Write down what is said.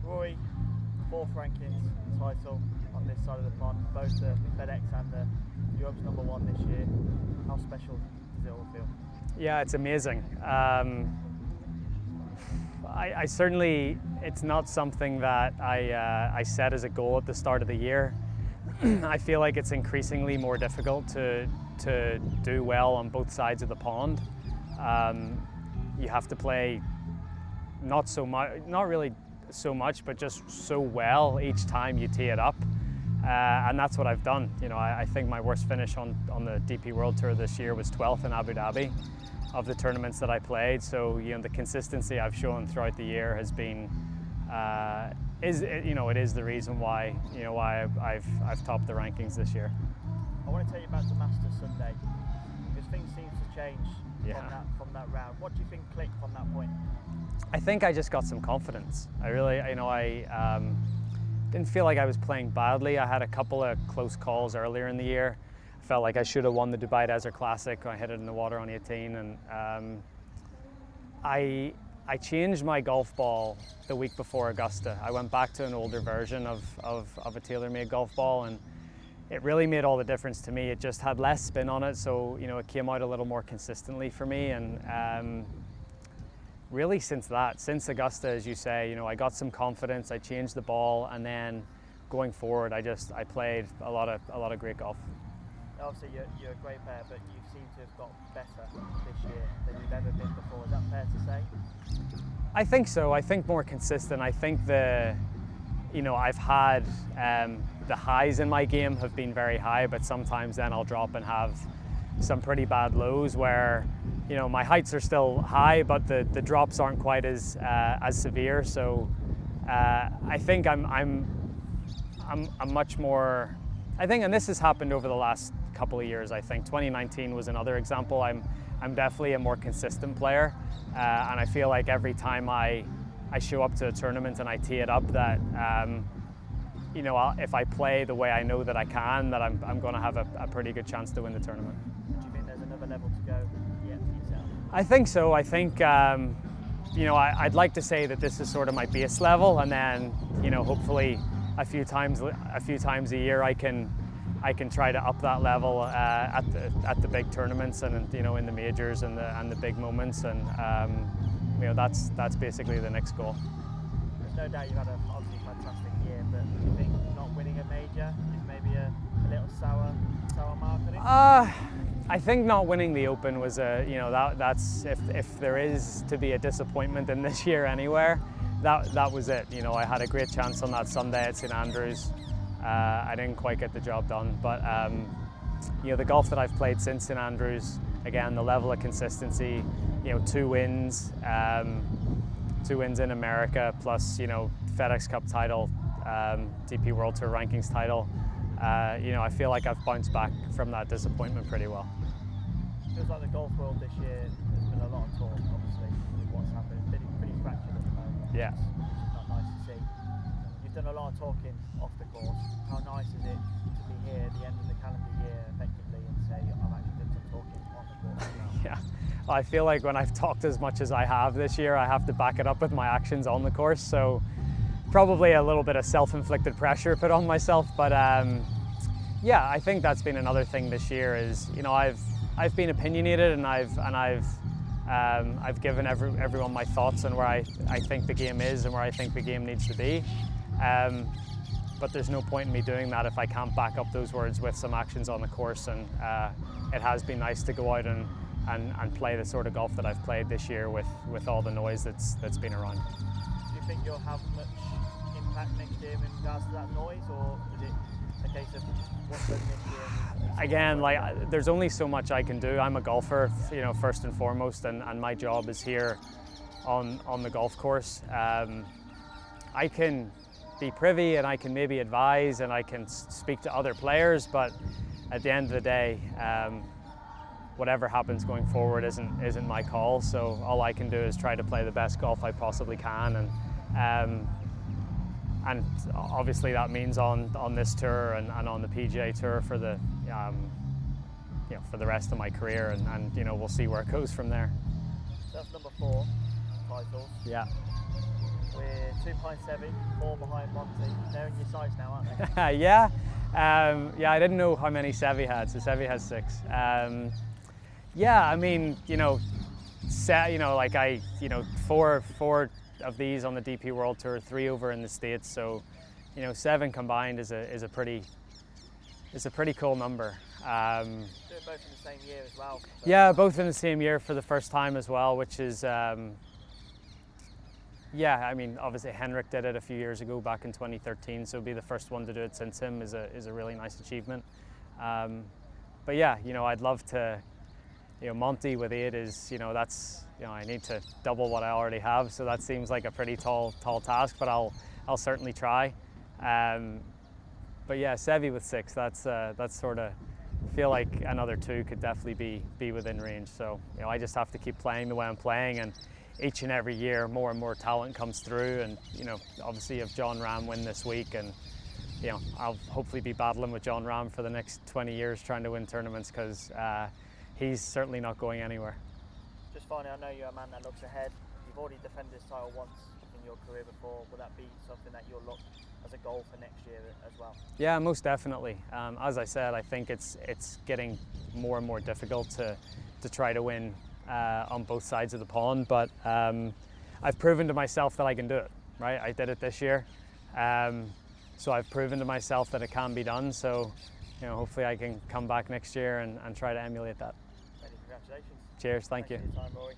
Rory, 4th rankings title on this side of the pond, both the FedEx and the Europe's #1 this year. How special does it all feel? Yeah, it's amazing. I certainly, it's not something that I set as a goal at the start of the year. I feel like it's increasingly more difficult to do well on both sides of the pond. You have to play not really so much, but just so well each time you tee it up. And that's what I've done. You know, I think my worst finish on the DP World Tour this year was 12th in Abu Dhabi of the tournaments that I played. So, you know, the consistency I've shown throughout the year has been, it is the reason why, I've topped the rankings this year. I want to take you back to Masters Sunday, because things seem to change from that round. What do you think clicked from that point? I think I just got some confidence. I didn't feel like I was playing badly. I had a couple of close calls earlier in the year. I felt like I should have won the Dubai Desert Classic. I hit it in the water on 18, and I changed my golf ball the week before Augusta. I went back to an older version of a TaylorMade golf ball, and it really made all the difference to me. It just had less spin on it, so it came out a little more consistently for me. And really since Augusta, as you say, I got some confidence. I changed the ball, and then going forward, I played a lot of great golf. Obviously, you're a great player, but you seem to have got better this year than you've ever been before. Is that fair to say? I think so. I think more consistent. I think I've had the highs in my game have been very high, but sometimes then I'll drop and have some pretty bad lows where, my heights are still high, but the drops aren't quite as severe. So I think I'm much more. I think, and this has happened over the last couple of years. I think 2019 was another example. I'm definitely a more consistent player, and I feel like every time I show up to a tournament and I tee it up, that if I play the way I know that I can, that I'm going to have a pretty good chance to win the tournament. Do you think there's another level to go yet for yourself? I think so. I think I'd like to say that this is sort of my base level, and then hopefully a few times a year I can try to up that level at the big tournaments and in the majors and the big moments, and that's basically the next goal. There's no doubt you've had a obviously fantastic year, but do you think not winning a major is maybe a little sour mark on it? I think not winning the Open was that's if there is to be a disappointment in this year anywhere, that was it. I had a great chance on that Sunday at St Andrews. I didn't quite get the job done, but the golf that I've played since St Andrews, again, the level of consistency, 2 wins in America, plus FedEx Cup title, DP World Tour rankings title. I feel like I've bounced back from that disappointment pretty well. It feels like the golf world this year, there's been a lot of talk, obviously, with what's happened. It's been pretty fractured at the moment. Yeah. It's not nice to see. You've done a lot of talking off the course. How nice is it to be here at the end of the calendar year, effectively, and say, I've actually done some talking on the course now? Yeah. I feel like when I've talked as much as I have this year, I have to back it up with my actions on the course. So probably a little bit of self-inflicted pressure put on myself. But yeah, I think that's been another thing this year is, I've been opinionated, and I've given everyone my thoughts on where I think the game is and where I think the game needs to be. But there's no point in me doing that if I can't back up those words with some actions on the course. And it has been nice to go out and play the sort of golf that I've played this year with all the noise that's been around. Do you think you'll have much impact next year in regards to that noise, or is it a case of what's done this year? Again, there's only so much I can do. I'm a golfer, first and foremost, and my job is here on the golf course. I can be privy, and I can maybe advise, and I can speak to other players, but at the end of the day, whatever happens going forward isn't my call. So all I can do is try to play the best golf I possibly can, and obviously that means on this tour and on the PGA Tour for the for the rest of my career, and we'll see where it goes from there. That's number 4 titles. Yeah. We're 2 behind Sevi, 4 behind Monty. They're in your sights now, aren't they? Yeah. Yeah, I didn't know how many Sevi had, so Sevi has 6. Yeah, I mean, four of these on the DP World Tour, 3 over in the States, so 7 combined is a pretty cool number. Doing both in the same year as well. Yeah, both in the same year for the first time as well, which is yeah, I mean, obviously Henrik did it a few years ago, back in 2013, so be the first one to do it since him is a really nice achievement. But yeah, I'd love to. Monty with 8 is, that's, I need to double what I already have, so that seems like a pretty tall task, but I'll certainly try. But yeah, Sevi with 6, that's sort of, feel like another 2 could definitely be within range. So I just have to keep playing the way I'm playing, and each and every year more and more talent comes through, and obviously if John Ram win this week, and I'll hopefully be battling with John Ram for the next 20 years trying to win tournaments, because he's certainly not going anywhere. Just finally, I know you're a man that looks ahead. You've already defended this title once in your career before. Will that be something that you'll look as a goal for next year as well? Yeah, most definitely. As I said, I think it's getting more and more difficult to try to win on both sides of the pond, but I've proven to myself that I can do it, right? I did it this year, so I've proven to myself that it can be done, so hopefully I can come back next year and try to emulate that. Congratulations. Cheers, thank you. Thanks for your time, Rory.